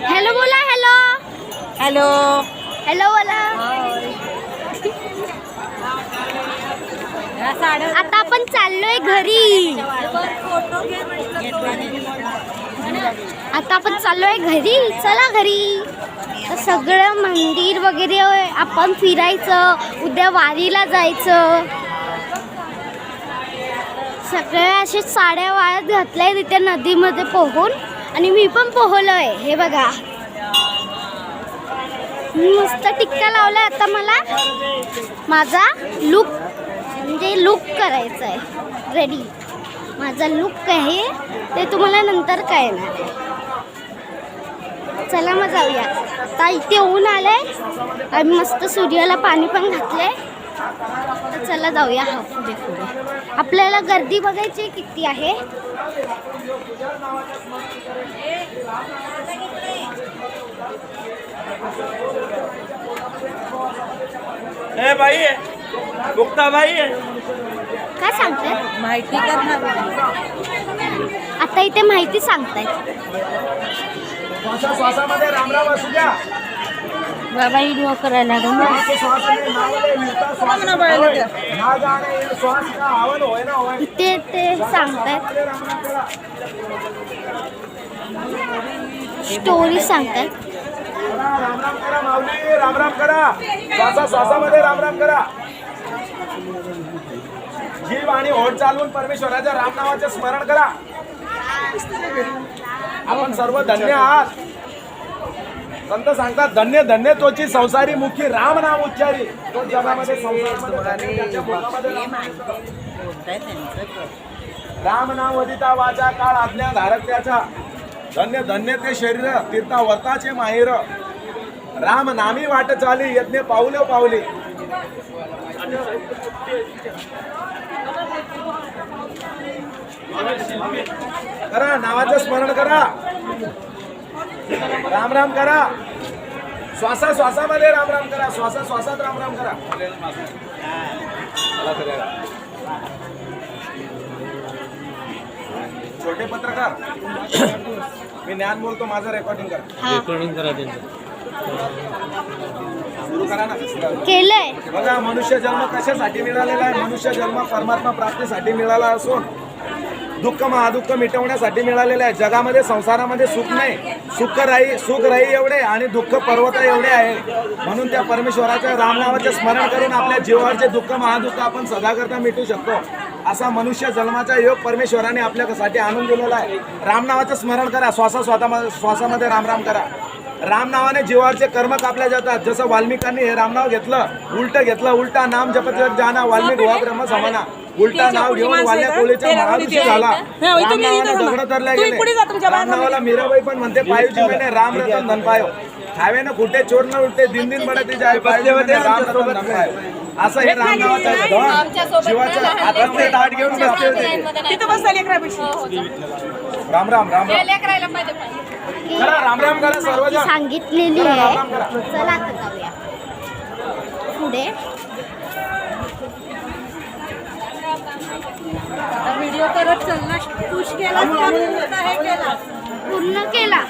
Hello बोला. Hello hello hello बोला. आता आपण चाललोय घरी. आता आपण चाललोय घरी. चला घरी. सगळं मंदिर वगैरे आपण फिरायचं. उद्या वारीला जायचं. सगळे असे साड्या वाळत घातल्या तिथे नदीमध्ये पोहून. आणि मी पण पोहलोय. हे बघा मस्त टिक्का लावलाय. आता मला माझा लुक म्हणजे लुक करायचा आहे. रेडी माझा लुक आहे ते तुम्हाला नंतर कळणार आहे. चला मग जाऊया. आता इथे ऊन आलंय आणि मस्त सूर्याला पाणी पण घातलंय. तर चला जाऊया. हा पुढे पुढे आपल्याला गर्दी बघायची किती आहे. ए बाई गुप्ता बाई काय सांगताय माहिती करणार. आता इथे माहिती सांगताय. श्वासामध्ये रामराम असू द्या. बाबा इडवा करायला इथे ते सांगतायत. स्टोरी सांगतायत. रामराम करा माऊली. रामराम करा. श्वासामध्ये रामराम करा. जीव आणि होड चालवून परमेश्वराच्या रामनामाचे स्मरण करा. आपण सर्व धन्य आहात. संत सांगतात धन्य धन्य तोची संसारी मुखी राम नाम उच्चारी. तो जगामध्ये राम नाम वदिता वाचा काळ आज्ञा धारक त्याचा. धन्य धन्य ते शरीर तीर्था वर्ताचे माहेर. राम नामी वाट चाली यज्ञ पावले पावले. करा नावाचं स्मरण करा. राम राम करा. श्वासामध्ये राम राम करा. श्वासात राम राम करा. छोटे पत्रकार मी ज्ञान बोलतो. माझं रेकॉर्डिंग करा. सुरू करा ना. केलंय बघा मनुष्य जन्म कशासाठी मिळालेला आहे. मनुष्य जन्म परमात्मा प्राप्तीसाठी मिळाला असून दुःख महादुःख मिटवण्यासाठी मिळालेलं आहे. जगामध्ये संसारामध्ये सुख नाही. सुख राही एवढे आणि दुःख पर्वत एवढे आहे. म्हणून त्या परमेश्वराच्या रामनामाचे स्मरण करून आपल्या जीवावरचे दुःख महादुःख आपण सदाकरता मिटू शकतो. असा मनुष्य जन्माचा योग परमेश्वराने आपल्यासाठी आणून दिलेला आहे. रामनामाचं स्मरण करा. श्वासामध्ये राम राम करा. राम नावाने जीवावरचे कर्म कापले जातात. जसं वाल्मिकांनी हे रामनाव घेतलं, उलटा नाम जपत जाना वाल्मिक व्हा ब्रह्म समाना. उलटा नाव घेऊन वाल्या कोळीचा महाऋषी झाला. राम नावाने दगड तरले गेले. राम नावाला मीराबाई पण म्हणते पायूची मैंने राम रतन धन पायो. खावे ना कुठे चोर न उठते दिन दिन बढते जाय पायूची मैंने राम रतन धन पायो. असं हे राम नावाचं धन शिवाच्या हातातले ताट घेऊन बसले होते. तिथं बसले लेकरापेक्षा. राम राम राम राम करा, राम राम करा सर्वजण. सांगितलेली राम आहे. राम करा. चला आता जाऊया पुढे. व्हिडिओ करत चलना पुश केला हे केला पूर्ण केला.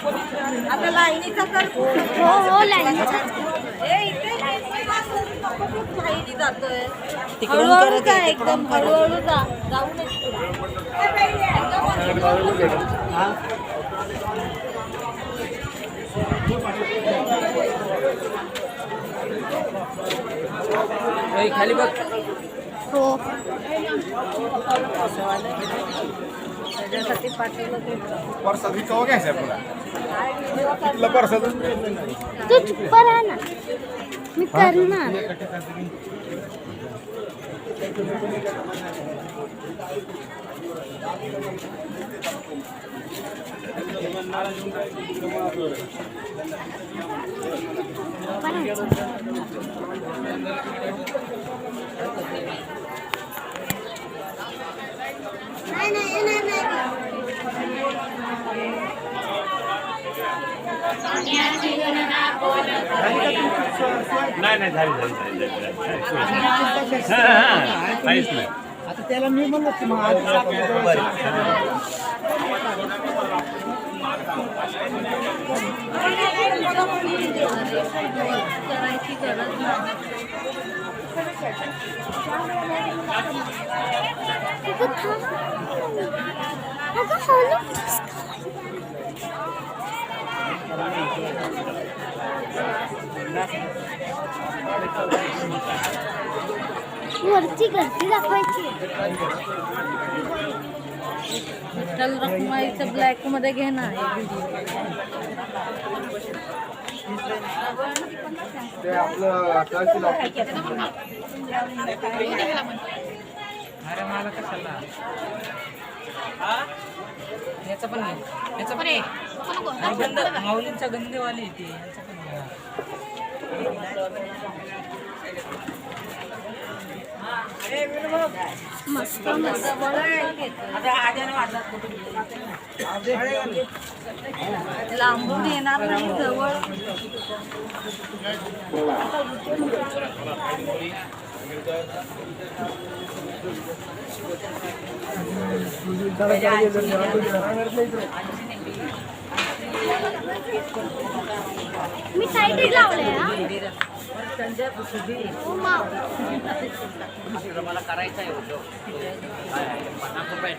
आता लाईनीचा कर. हो लाईनचा. हळूहळू जा एकदम हळूहळू जा जाऊ खाली बघ. हो त्याच्यासाठी पाठवलं ते. परसाद विकावं घ्यायचं आपल्याला. कुठलं परसाद? तू चुप राहा ना, मी करणार. नाही झाली काहीच नाही. आता त्याला मी म्हणलं की मग आज करायची गरज नाही. वरची गर्दी दाखवायची. विठ्ठल रखुमाईचं ब्लॅक मध्ये घे ना. ते आपलं तहसील ऑफिस. अरे मला कशाला याचं पण आहे, याचं पण आहे. गंध माऊलींचा गंधेवाली येते याचं पण आहे. मस्त मस्त. लांबून येणार नाही जवळ. मी साईड लावले हा. हो, माव. मला करायचं आहे होतो 50 रुपये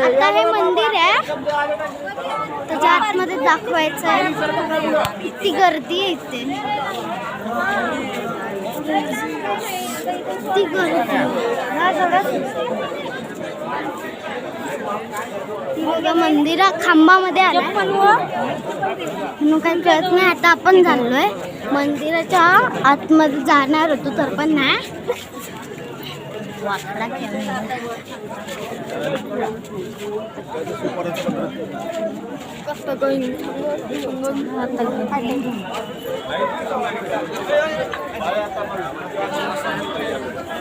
आता हे मंदिर आहे, त्याच्या आतमध्ये दाखवायचं आहे. किती गर्दी आहे इथे. किती गर्दी. ती बघा मंदिरा खांबामध्ये आलं काही कळत नाही. आता आपण चाललोय मंदिराच्या आतमध्ये जाणार होतो तर पण नाही. वाकडा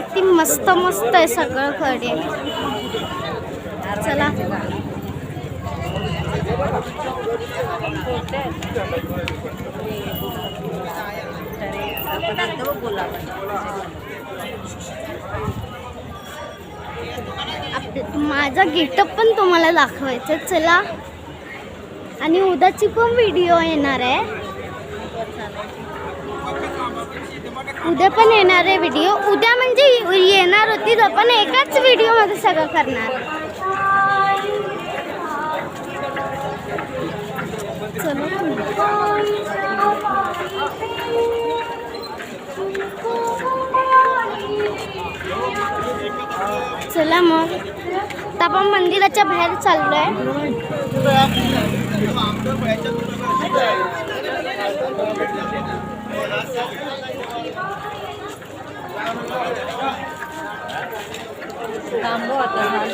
किती मस्त मस्त आहे सगळं कडे. चला माझा गेटअप पण तुम्हाला दाखवायचं. चला आणि उद्याची पण व्हिडिओ येणार आहे. उद्या पण येणार आहे व्हिडिओ. उद्या म्हणजे येणार होती तर पण एकाच व्हिडिओ मध्ये सगळं करणार. चलो चला मग आता आपण मंदिराच्या बाहेर चाललोय. थांबव आता.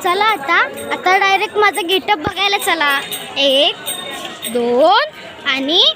चला आता डायरेक्ट माझं गेटअप बघायला चला. 1 2 आणि